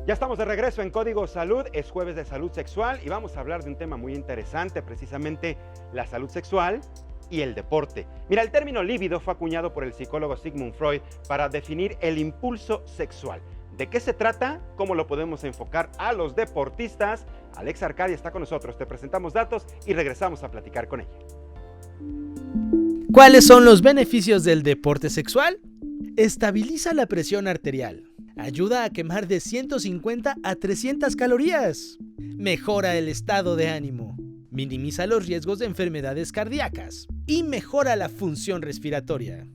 Ya estamos de regreso en Código Salud, es jueves de salud sexual y vamos a hablar de un tema muy interesante, precisamente la salud sexual y el deporte. Mira, el término líbido fue acuñado por el psicólogo Sigmund Freud para definir el impulso sexual. ¿De qué se trata? ¿Cómo lo podemos enfocar a los deportistas? Alexa Arcadia está con nosotros, te presentamos datos y regresamos a platicar con ella. ¿Cuáles son los beneficios del deporte sexual? Estabiliza la presión arterial. Ayuda a quemar de 150 a 300 calorías. Mejora el estado de ánimo. Minimiza los riesgos de enfermedades cardíacas. Y mejora la función respiratoria.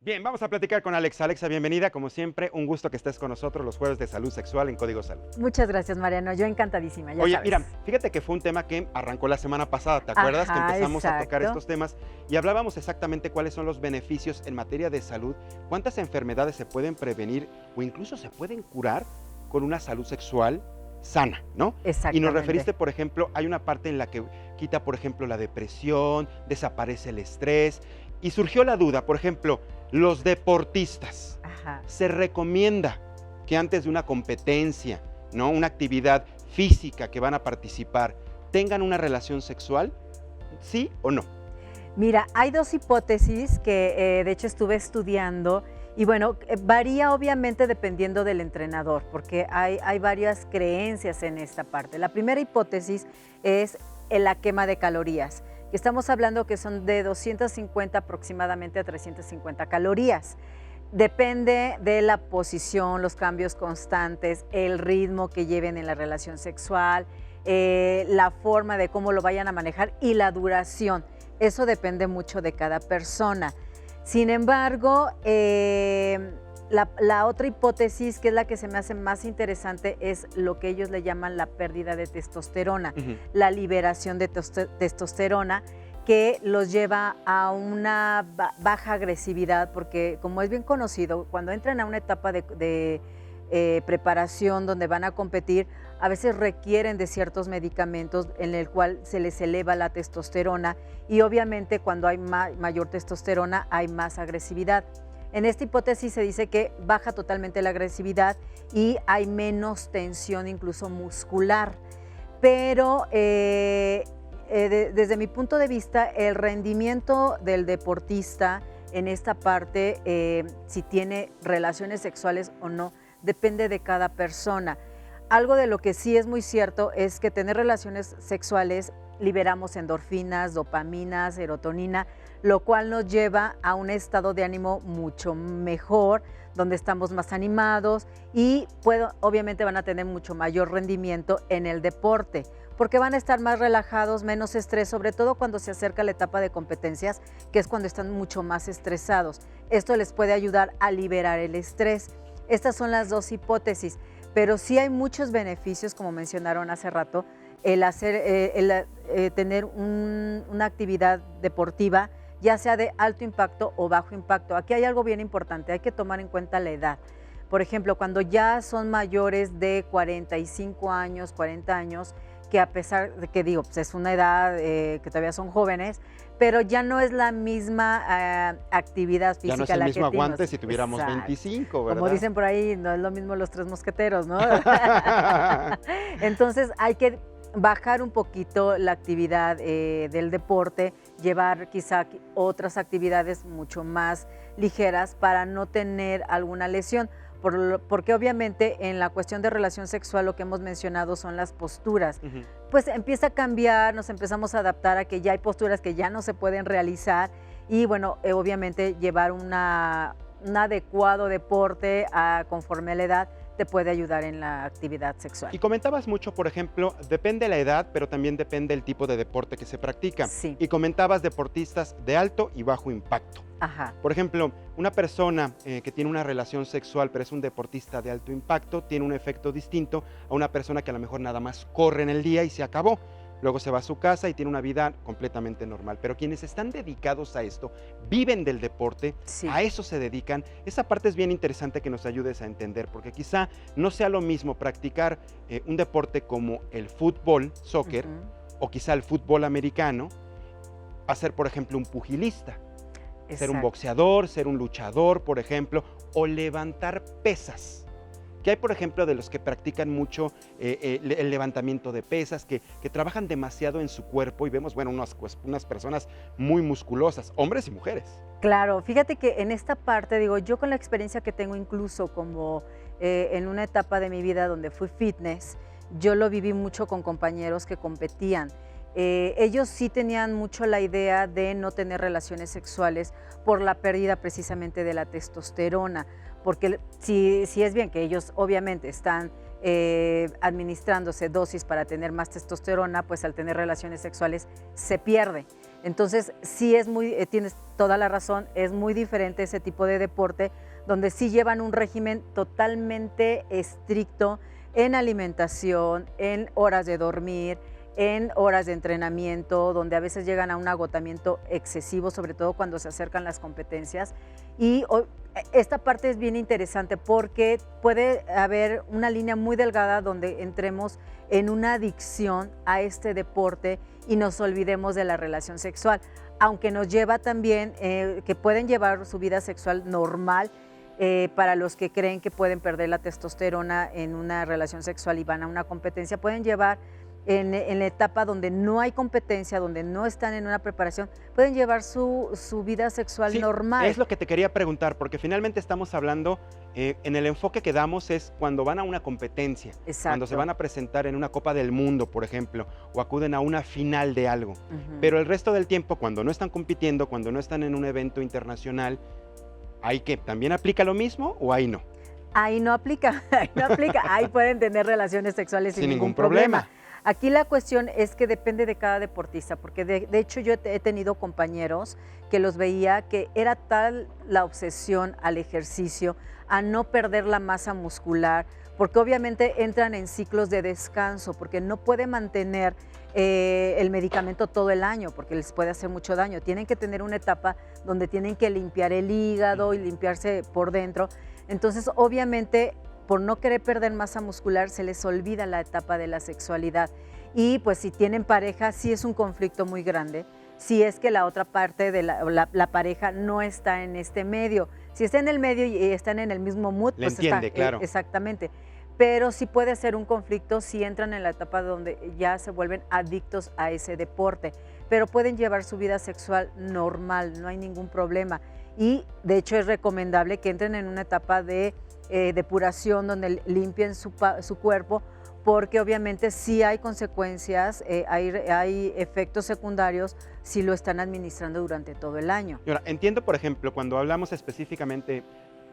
Bien, vamos a platicar con Alexa. Alexa, bienvenida. Como siempre, un gusto que estés con nosotros los jueves de salud sexual en Código Salud. Muchas gracias, Mariano. Yo encantadísima, ya Oye, sabes. mira, fíjate que fue un tema que arrancó la semana pasada, ¿te acuerdas? Ajá, Que empezamos a tocar exacto. estos temas y hablábamos exactamente cuáles son los beneficios en materia de salud, cuántas enfermedades se pueden prevenir o incluso se pueden curar con una salud sexual sana, ¿no? Exactamente. Y nos referiste, por ejemplo, hay una parte en la que quita, por ejemplo, la depresión, desaparece el estrés y surgió la duda, por ejemplo, los deportistas. Ajá. Se recomienda que antes de una competencia, ¿no? Una actividad física que van a participar, tengan una relación sexual, ¿sí o no? Mira, hay dos hipótesis que de hecho estuve estudiando y bueno, varía obviamente dependiendo del entrenador, porque hay varias creencias en esta parte. La primera hipótesis es la quema de calorías, que estamos hablando que son de 250 aproximadamente a 350 calorías. Depende de la posición, los cambios constantes, el ritmo que lleven en la relación sexual, la forma de cómo lo vayan a manejar y la duración. Eso depende mucho de cada persona. Sin embargo, la otra hipótesis, que es la que se me hace más interesante, es lo que ellos le llaman la pérdida de testosterona, la liberación de testosterona, que los lleva a una baja agresividad, porque como es bien conocido, cuando entran a una etapa de preparación donde van a competir, a veces requieren de ciertos medicamentos en el cual se les eleva la testosterona y obviamente cuando hay mayor testosterona hay más agresividad. En esta hipótesis se dice que baja totalmente la agresividad y hay menos tensión incluso muscular, pero desde mi punto de vista el rendimiento del deportista en esta parte, si tiene relaciones sexuales o no, depende de cada persona. Algo de lo que sí es muy cierto es que tener relaciones sexuales liberamos endorfinas, dopamina, serotonina, lo cual nos lleva a un estado de ánimo mucho mejor, donde estamos más animados y obviamente van a tener mucho mayor rendimiento en el deporte, porque van a estar más relajados, menos estrés, sobre todo cuando se acerca la etapa de competencias, que es cuando están mucho más estresados. Esto les puede ayudar a liberar el estrés. Estas son las dos hipótesis, pero sí hay muchos beneficios, como mencionaron hace rato, tener una actividad deportiva, ya sea de alto impacto o bajo impacto. Aquí hay algo bien importante, hay que tomar en cuenta la edad. Por ejemplo, cuando ya son mayores de 45 años, 40 años, que a pesar de que digo, pues es una edad que todavía son jóvenes, pero ya no es la misma actividad física. Ya no es el mismo aguante si tuviéramos 25, ¿verdad? Como dicen por ahí, no es lo mismo los tres mosqueteros, ¿no? Entonces hay que bajar un poquito la actividad del deporte, llevar quizá otras actividades mucho más ligeras para no tener alguna lesión. Porque obviamente en la cuestión de relación sexual lo que hemos mencionado son las posturas. Pues empieza a cambiar, nos empezamos a adaptar a que ya hay posturas que ya no se pueden realizar y bueno, obviamente llevar un adecuado deporte conforme a la edad te puede ayudar en la actividad sexual. Y comentabas mucho, por ejemplo, depende la edad, pero también depende el tipo de deporte que se practica. Sí. Y comentabas deportistas de alto y bajo impacto. Ajá. Por ejemplo, una persona que tiene una relación sexual, pero es un deportista de alto impacto, tiene un efecto distinto a una persona que a lo mejor nada más corre en el día y se acabó. Luego se va a su casa y tiene una vida completamente normal. Pero quienes están dedicados a esto, viven del deporte, Sí. a eso se dedican. Esa parte es bien interesante que nos ayudes a entender, porque quizá no sea lo mismo practicar un deporte como el fútbol, soccer, o quizá el fútbol americano, a ser, por ejemplo, un pugilista. ser un Exacto. boxeador, ser un luchador, por ejemplo, o levantar pesas. Que hay, por ejemplo, de los que practican mucho el levantamiento de pesas, que trabajan demasiado en su cuerpo y vemos, bueno, unas personas muy musculosas, hombres y mujeres. Claro, fíjate que en esta parte, digo, yo con la experiencia que tengo incluso como en una etapa de mi vida donde fui fitness, yo lo viví mucho con compañeros que competían. Ellos sí tenían mucho la idea de no tener relaciones sexuales por la pérdida precisamente de la testosterona, porque si es bien que ellos obviamente están administrándose dosis para tener más testosterona, pues al tener relaciones sexuales se pierde. Entonces, sí es tienes toda la razón, es muy diferente ese tipo de deporte, donde sí llevan un régimen totalmente estricto en alimentación, en horas de dormir, en horas de entrenamiento, donde a veces llegan a un agotamiento excesivo, sobre todo cuando se acercan las competencias. Y esta parte es bien interesante porque puede haber una línea muy delgada donde entremos en una adicción a este deporte y nos olvidemos de la relación sexual, aunque nos lleva también, que pueden llevar su vida sexual normal, para los que creen que pueden perder la testosterona en una relación sexual y van a una competencia, pueden llevar en la etapa donde no hay competencia, donde no están en una preparación, pueden llevar su vida sexual normal. Es lo que te quería preguntar, porque finalmente estamos hablando, en el enfoque que damos es cuando van a una competencia, Exacto. cuando se van a presentar en una Copa del Mundo, por ejemplo, o acuden a una final de algo. Pero el resto del tiempo, cuando no están compitiendo, cuando no están en un evento internacional, ¿ahí qué? ¿También aplica lo mismo o ahí no? Ahí no aplica, ahí pueden tener relaciones sexuales sin ningún problema. Aquí la cuestión es que depende de cada deportista, porque de hecho yo he tenido compañeros que los veía que era tal la obsesión al ejercicio, a no perder la masa muscular, porque obviamente entran en ciclos de descanso, porque no puede mantener el medicamento todo el año, porque les puede hacer mucho daño. Tienen que tener una etapa donde tienen que limpiar el hígado y limpiarse por dentro. Entonces, obviamente, por no querer perder masa muscular, se les olvida la etapa de la sexualidad. Y pues si tienen pareja, sí es un conflicto muy grande, si es que la otra parte de la pareja no está en este medio. Si está en el medio y están en el mismo mood, Le pues entiende, está, claro. Exactamente. Pero sí puede ser un conflicto si entran en la etapa donde ya se vuelven adictos a ese deporte. Pero pueden llevar su vida sexual normal, no hay ningún problema. Y de hecho es recomendable que entren en una etapa de depuración donde limpien su cuerpo, porque obviamente sí hay consecuencias, hay efectos secundarios si lo están administrando durante todo el año. Y ahora, entiendo, por ejemplo, cuando hablamos específicamente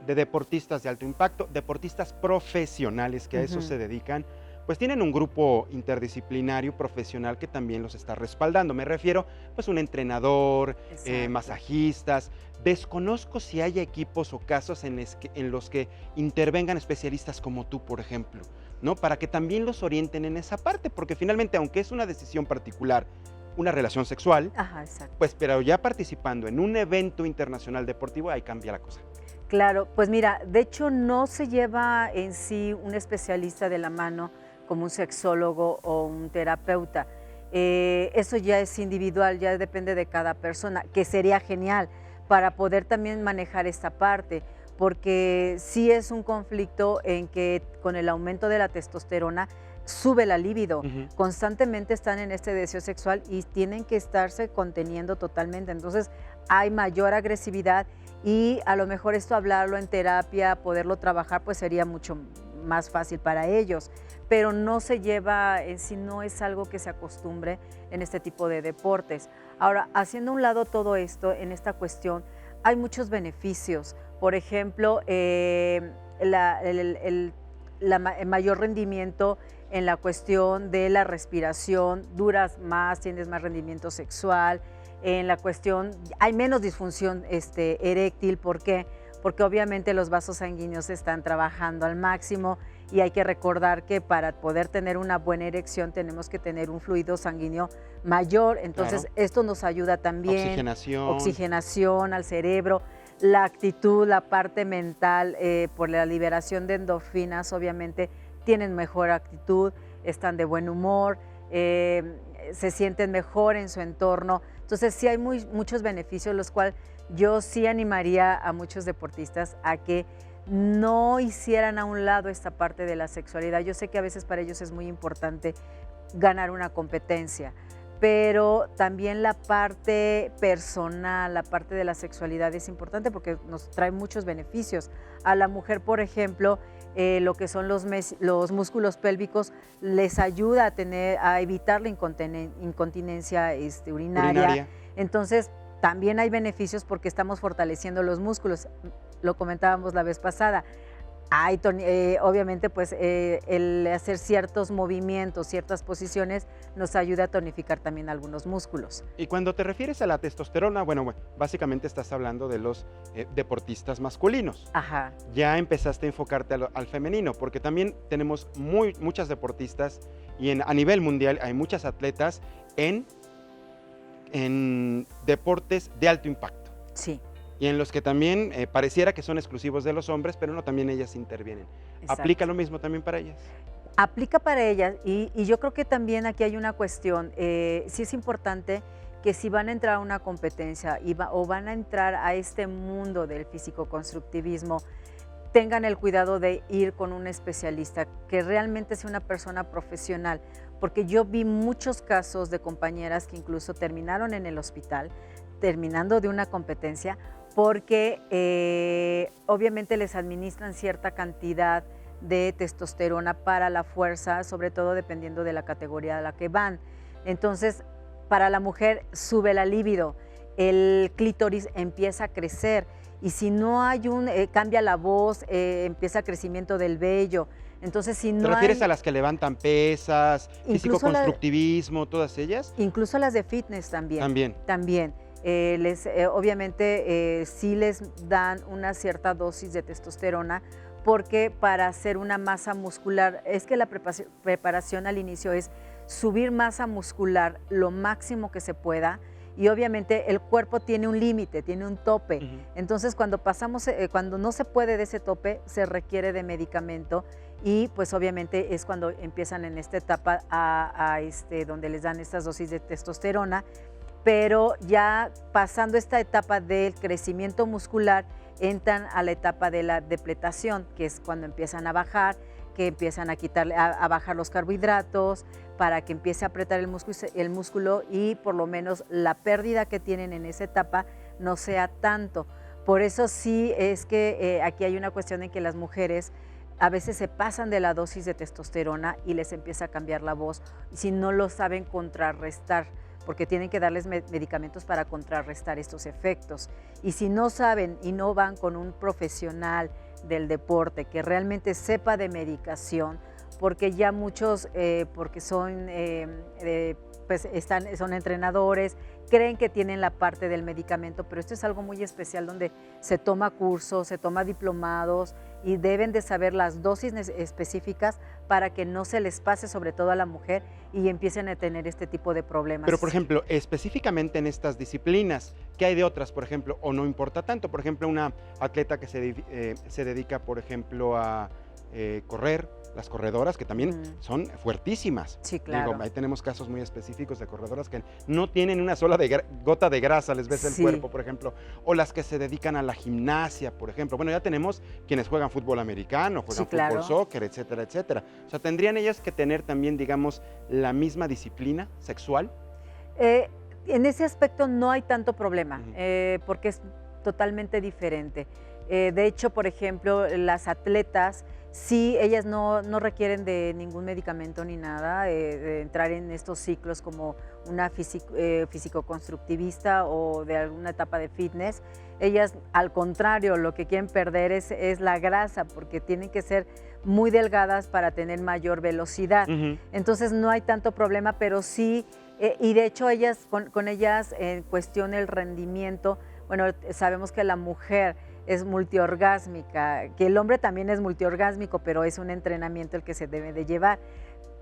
de deportistas de alto impacto, deportistas profesionales que a eso se dedican, pues tienen un grupo interdisciplinario profesional que también los está respaldando. Me refiero, pues, un entrenador, masajistas. Desconozco si hay equipos o casos en los que intervengan especialistas como tú, por ejemplo, ¿no? Para que también los orienten en esa parte, porque finalmente, aunque es una decisión particular, una relación sexual, pues, pero ya participando en un evento internacional deportivo, ahí cambia la cosa. Claro, pues mira, de hecho no se lleva en sí un especialista de la mano como un sexólogo o un terapeuta. Eso ya es individual, ya depende de cada persona, que sería genial para poder también manejar esta parte, porque sí es un conflicto en que con el aumento de la testosterona sube la libido, constantemente están en este deseo sexual y tienen que estarse conteniendo totalmente, entonces hay mayor agresividad y a lo mejor esto hablarlo en terapia, poderlo trabajar, pues sería mucho más fácil para ellos, pero no se lleva en sí, no es algo que se acostumbre en este tipo de deportes. Ahora, haciendo a un lado todo esto, en esta cuestión, hay muchos beneficios. Por ejemplo, el mayor rendimiento en la cuestión de la respiración, duras más, tienes más rendimiento sexual, en la cuestión, hay menos disfunción eréctil, ¿por qué? Porque obviamente los vasos sanguíneos están trabajando al máximo y hay que recordar que para poder tener una buena erección tenemos que tener un fluido sanguíneo mayor, entonces esto nos ayuda también. Oxigenación al cerebro, la actitud, la parte mental, por la liberación de endorfinas, obviamente tienen mejor actitud, están de buen humor, se sienten mejor en su entorno. Entonces sí hay muchos beneficios, los cuales yo sí animaría a muchos deportistas a que no hicieran a un lado esta parte de la sexualidad. Yo sé que a veces para ellos es muy importante ganar una competencia, pero también la parte personal, la parte de la sexualidad es importante porque nos trae muchos beneficios. A la mujer, por ejemplo, lo que son los músculos pélvicos les ayuda a evitar la incontinencia urinaria. Entonces, también hay beneficios porque estamos fortaleciendo los músculos. Lo comentábamos la vez pasada. Obviamente, pues el hacer ciertos movimientos, ciertas posiciones, nos ayuda a tonificar también algunos músculos. Y cuando te refieres a la testosterona, bueno, básicamente estás hablando de los deportistas masculinos. Ajá. Ya empezaste a enfocarte al femenino, porque también tenemos muchas deportistas y a nivel mundial hay muchas atletas en deportes de alto impacto. Sí. Y en los que también pareciera que son exclusivos de los hombres, pero no, también ellas intervienen. Exacto. ¿Aplica lo mismo también para ellas? Aplica para ellas y yo creo que también aquí hay una cuestión, sí es importante que si van a entrar a una competencia o van a entrar a este mundo del físico-constructivismo, tengan el cuidado de ir con un especialista, que realmente sea una persona profesional, porque yo vi muchos casos de compañeras que incluso terminaron en el hospital, terminando de una competencia, porque obviamente les administran cierta cantidad de testosterona para la fuerza, sobre todo dependiendo de la categoría a la que van. Entonces, para la mujer sube la libido, el clítoris empieza a crecer y si no hay cambia la voz, empieza crecimiento del vello. Entonces, si no ¿Te refieres a las que levantan pesas, físico-constructivismo, todas ellas? Incluso las de fitness también. También. Obviamente sí les dan una cierta dosis de testosterona porque para hacer una masa muscular, es que la preparación al inicio es subir masa muscular lo máximo que se pueda y obviamente el cuerpo tiene un límite, tiene un tope. Entonces cuando no se puede de ese tope, se requiere de medicamento y pues obviamente es cuando empiezan en esta etapa donde les dan estas dosis de testosterona. Pero ya pasando esta etapa del crecimiento muscular, entran a la etapa de la depletación, que es cuando empiezan a bajar, que empiezan a bajar los carbohidratos, para que empiece a apretar el músculo y por lo menos la pérdida que tienen en esa etapa no sea tanto. Por eso sí es que aquí hay una cuestión en que las mujeres a veces se pasan de la dosis de testosterona y les empieza a cambiar la voz, si no lo saben contrarrestar, porque tienen que darles medicamentos para contrarrestar estos efectos. Y si no saben y no van con un profesional del deporte que realmente sepa de medicación, porque ya muchos, porque son entrenadores, creen que tienen la parte del medicamento, pero esto es algo muy especial donde se toma cursos, se toma diplomados y deben de saber las dosis específicas para que no se les pase, sobre todo a la mujer, y empiecen a tener este tipo de problemas. Pero, por ejemplo, específicamente en estas disciplinas, ¿qué hay de otras, por ejemplo, o no importa tanto? Por ejemplo, una atleta que se dedica, por ejemplo, a correr, las corredoras, que también son fuertísimas. Sí, claro. Digo, ahí tenemos casos muy específicos de corredoras que no tienen una sola gota de grasa, les ves el cuerpo, por ejemplo. O las que se dedican a la gimnasia, por ejemplo. Bueno, ya tenemos quienes juegan fútbol americano, juegan fútbol, soccer, etcétera, etcétera. O sea, ¿tendrían ellas que tener también, digamos, la misma disciplina sexual? En ese aspecto no hay tanto problema, porque es totalmente diferente. De hecho, por ejemplo, las atletas, sí, ellas no requieren de ningún medicamento ni nada, de entrar en estos ciclos como una físico-constructivista o de alguna etapa de fitness. Ellas, al contrario, lo que quieren perder es la grasa, porque tienen que ser muy delgadas para tener mayor velocidad. Entonces no hay tanto problema, pero sí, y de hecho ellas, con ellas en cuestión el rendimiento, bueno, sabemos que la mujer es multiorgásmica, que el hombre también es multiorgásmico, pero es un entrenamiento el que se debe de llevar.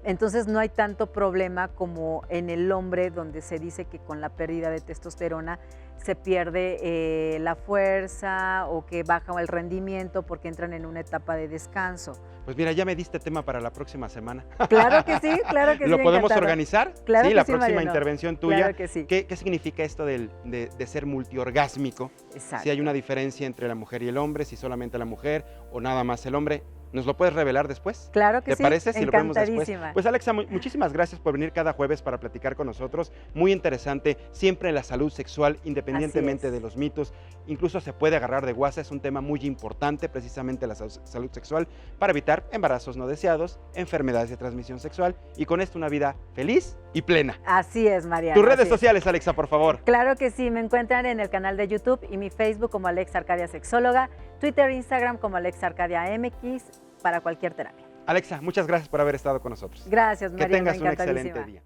Entonces no hay tanto problema como en el hombre, donde se dice que con la pérdida de testosterona se pierde la fuerza o que baja el rendimiento porque entran en una etapa de descanso. Pues mira, ya me diste tema para la próxima semana. Claro que sí, claro que sí. ¿Lo podemos encantada. organizar? Claro sí, que la sí, próxima Mariano. intervención tuya. Claro que sí. ¿Qué significa esto de ser multiorgásmico? Exacto. Si hay una diferencia entre la mujer y el hombre, si solamente la mujer o nada más el hombre. ¿Nos lo puedes revelar después? Claro que ¿Te sí. parece si lo vemos después? Encantadísima. Pues Alexa, muchísimas gracias por venir cada jueves para platicar con nosotros. Muy interesante, siempre la salud sexual, independientemente de los mitos. Incluso se puede agarrar de guasa, es un tema muy importante, precisamente la salud sexual, para evitar embarazos no deseados, enfermedades de transmisión sexual y con esto una vida feliz y plena. Así es, Mariano. Tus redes sociales, Alexa, por favor. Claro que sí, me encuentran en el canal de YouTube y mi Facebook como Alexa Arcadia Sexóloga, Twitter e Instagram como Alexa Arcadia MX para cualquier terapia. Alexa, muchas gracias por haber estado con nosotros. Gracias, Mariano. Que tengas un encantadísima. excelente día.